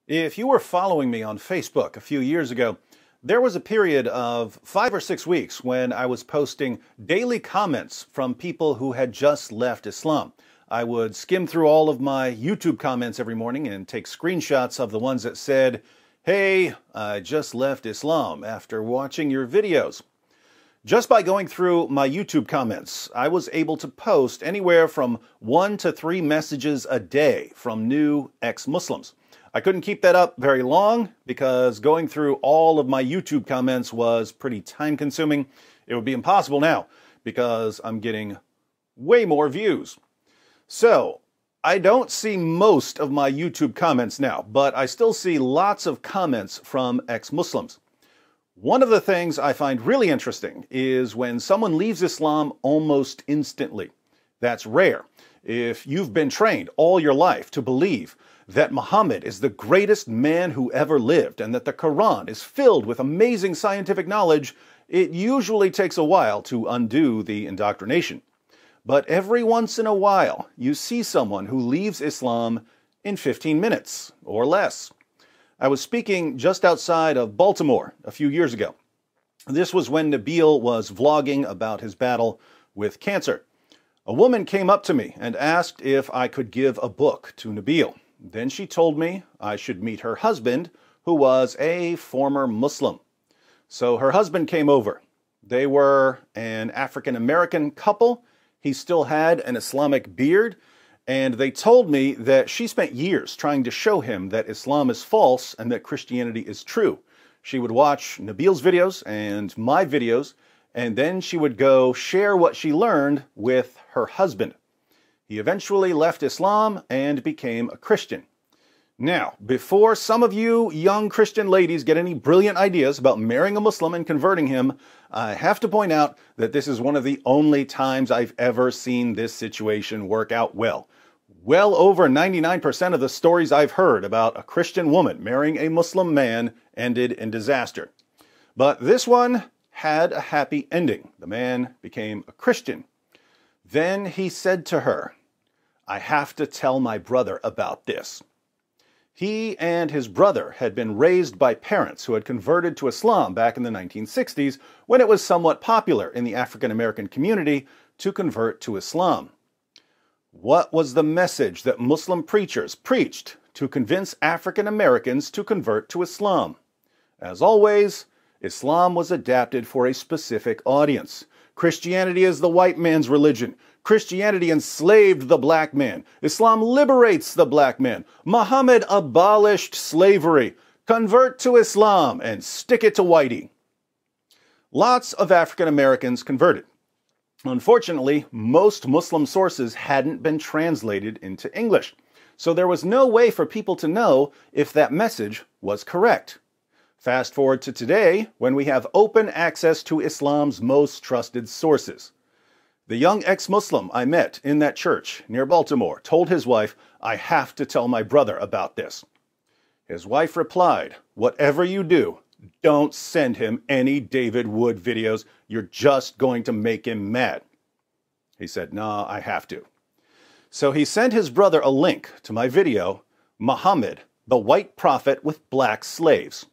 If you were following me on Facebook a few years ago, there was a period of 5 or 6 weeks when I was posting daily comments from people who had just left Islam. I would skim through all of my YouTube comments every morning and take screenshots of the ones that said, "Hey, I just left Islam after watching your videos." Just by going through my YouTube comments, I was able to post anywhere from 1 to 3 messages a day from new ex-Muslims. I couldn't keep that up very long because going through all of my YouTube comments was pretty time-consuming. It would be impossible now because I'm getting way more views. So, I don't see most of my YouTube comments now, but I still see lots of comments from ex-Muslims. One of the things I find really interesting is when someone leaves Islam almost instantly. That's rare. If you've been trained all your life to believe that Muhammad is the greatest man who ever lived and that the Quran is filled with amazing scientific knowledge, it usually takes a while to undo the indoctrination. But every once in a while, you see someone who leaves Islam in 15 minutes or less. I was speaking just outside of Baltimore a few years ago. This was when Nabil was vlogging about his battle with cancer. A woman came up to me and asked if I could give a book to Nabil. Then she told me I should meet her husband, who was a former Muslim. So her husband came over. They were an African-American couple. He still had an Islamic beard. And they told me that she spent years trying to show him that Islam is false and that Christianity is true. She would watch Nabil's videos and my videos, and then she would go share what she learned with her husband. He eventually left Islam and became a Christian. Now, before some of you young Christian ladies get any brilliant ideas about marrying a Muslim and converting him, I have to point out that this is one of the only times I've ever seen this situation work out well. Well over 99% of the stories I've heard about a Christian woman marrying a Muslim man ended in disaster. But this one had a happy ending. The man became a Christian. Then he said to her, "I have to tell my brother about this." He and his brother had been raised by parents who had converted to Islam back in the 1960s when it was somewhat popular in the African American community to convert to Islam. What was the message that Muslim preachers preached to convince African Americans to convert to Islam? As always, Islam was adapted for a specific audience. Christianity is the white man's religion. Christianity enslaved the black man. Islam liberates the black man. Muhammad abolished slavery. Convert to Islam and stick it to whitey. Lots of African Americans converted. Unfortunately, most Muslim sources hadn't been translated into English, so there was no way for people to know if that message was correct. Fast forward to today, when we have open access to Islam's most trusted sources. The young ex-Muslim I met in that church near Baltimore told his wife, "I have to tell my brother about this." His wife replied, "Whatever you do, don't send him any David Wood videos. You're just going to make him mad." He said, "No, I have to." So he sent his brother a link to my video, "Muhammad, the White Prophet with Black Slaves."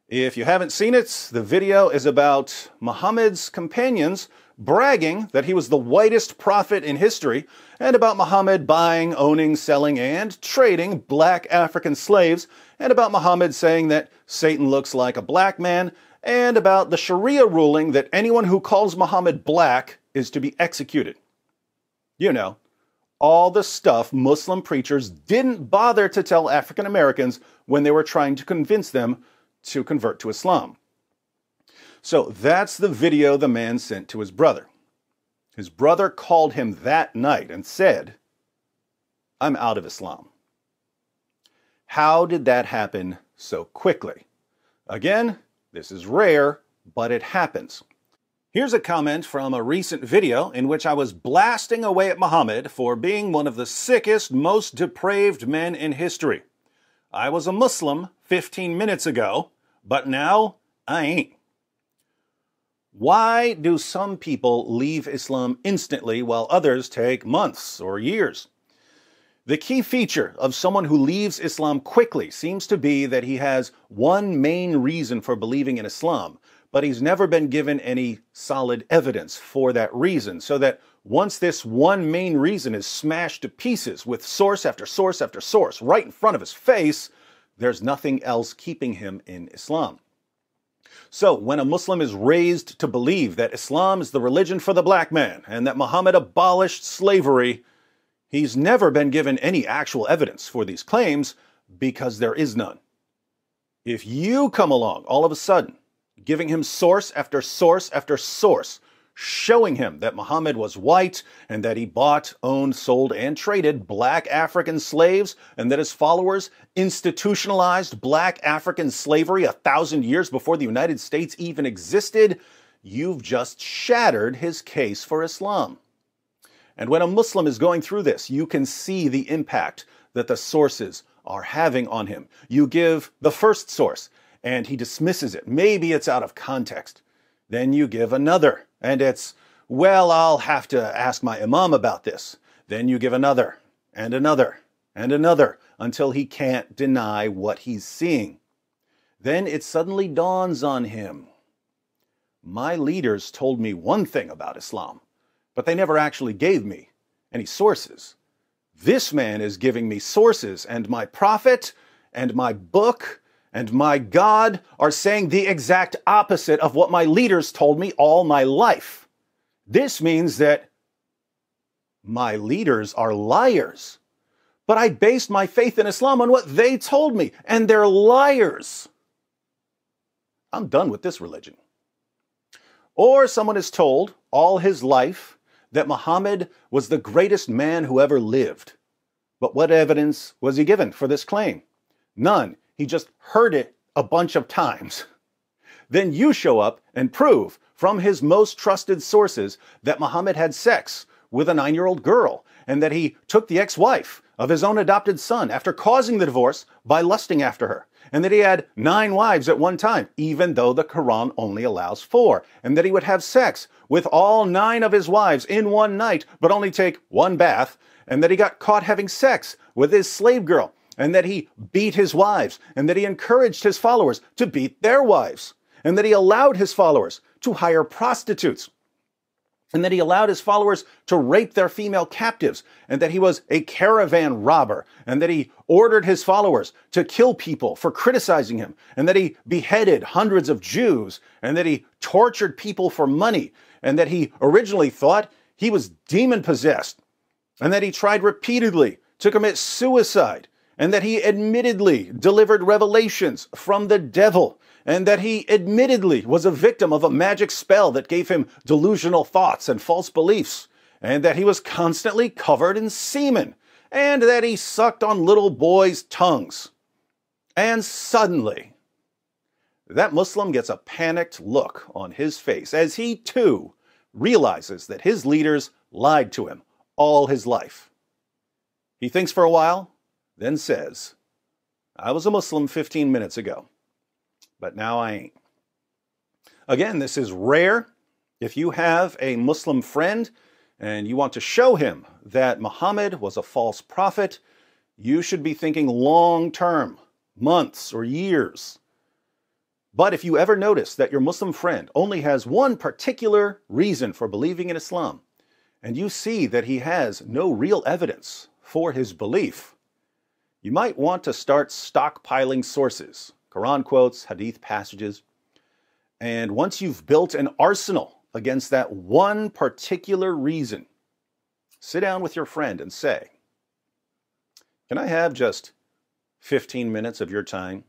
If you haven't seen it, the video is about Muhammad's companions bragging that he was the whitest prophet in history, and about Muhammad buying, owning, selling, and trading black African slaves, and about Muhammad saying that Satan looks like a black man, and about the Sharia ruling that anyone who calls Muhammad black is to be executed. You know, all the stuff Muslim preachers didn't bother to tell African Americans when they were trying to convince them to convert to Islam. So that's the video the man sent to his brother. His brother called him that night and said, "I'm out of Islam." How did that happen so quickly? Again, this is rare, but it happens. Here's a comment from a recent video in which I was blasting away at Muhammad for being one of the sickest, most depraved men in history. I was a Muslim 15 minutes ago, but now I ain't. Why do some people leave Islam instantly while others take months or years? The key feature of someone who leaves Islam quickly seems to be that he has one main reason for believing in Islam, but he's never been given any solid evidence for that reason, so that once this one main reason is smashed to pieces with source after source after source right in front of his face, there's nothing else keeping him in Islam. So when a Muslim is raised to believe that Islam is the religion for the black man and that Muhammad abolished slavery, he's never been given any actual evidence for these claims because there is none. If you come along all of a sudden, giving him source after source after source, showing him that Muhammad was white and that he bought, owned, sold, and traded black African slaves, and that his followers institutionalized black African slavery 1,000 years before the United States even existed, you've just shattered his case for Islam. And when a Muslim is going through this, you can see the impact that the sources are having on him. You give the first source, and he dismisses it. Maybe it's out of context. Then you give another, and it's, well, I'll have to ask my imam about this. Then you give another, and another, and another, until he can't deny what he's seeing. Then it suddenly dawns on him. My leaders told me one thing about Islam, but they never actually gave me any sources. This man is giving me sources, and my prophet, and my book, and my God are saying the exact opposite of what my leaders told me all my life. This means that my leaders are liars. But I based my faith in Islam on what they told me, and they're liars. I'm done with this religion. Or someone is told all his life that Muhammad was the greatest man who ever lived. But what evidence was he given for this claim? None. He just heard it a bunch of times. Then you show up and prove from his most trusted sources that Muhammad had sex with a 9-year-old girl and that he took the ex-wife of his own adopted son after causing the divorce by lusting after her, and that he had 9 wives at one time, even though the Quran only allows 4, and that he would have sex with all 9 of his wives in one night, but only take 1 bath, and that he got caught having sex with his slave girl, and that he beat his wives, and that he encouraged his followers to beat their wives, and that he allowed his followers to hire prostitutes, and that he allowed his followers to rape their female captives, and that he was a caravan robber, and that he ordered his followers to kill people for criticizing him, and that he beheaded hundreds of Jews, and that he tortured people for money, and that he originally thought he was demon-possessed, and that he tried repeatedly to commit suicide, and that he admittedly delivered revelations from the devil, and that he admittedly was a victim of a magic spell that gave him delusional thoughts and false beliefs, and that he was constantly covered in semen, and that he sucked on little boys' tongues. And suddenly, that Muslim gets a panicked look on his face as he too realizes that his leaders lied to him all his life. He thinks for a while, then says, I was a Muslim 15 minutes ago, but now I ain't. Again, this is rare. If you have a Muslim friend and you want to show him that Muhammad was a false prophet, you should be thinking long-term, months or years. But if you ever notice that your Muslim friend only has one particular reason for believing in Islam, and you see that he has no real evidence for his belief, you might want to start stockpiling sources, Quran quotes, hadith passages, and once you've built an arsenal against that one particular reason, sit down with your friend and say, can I have just 15 minutes of your time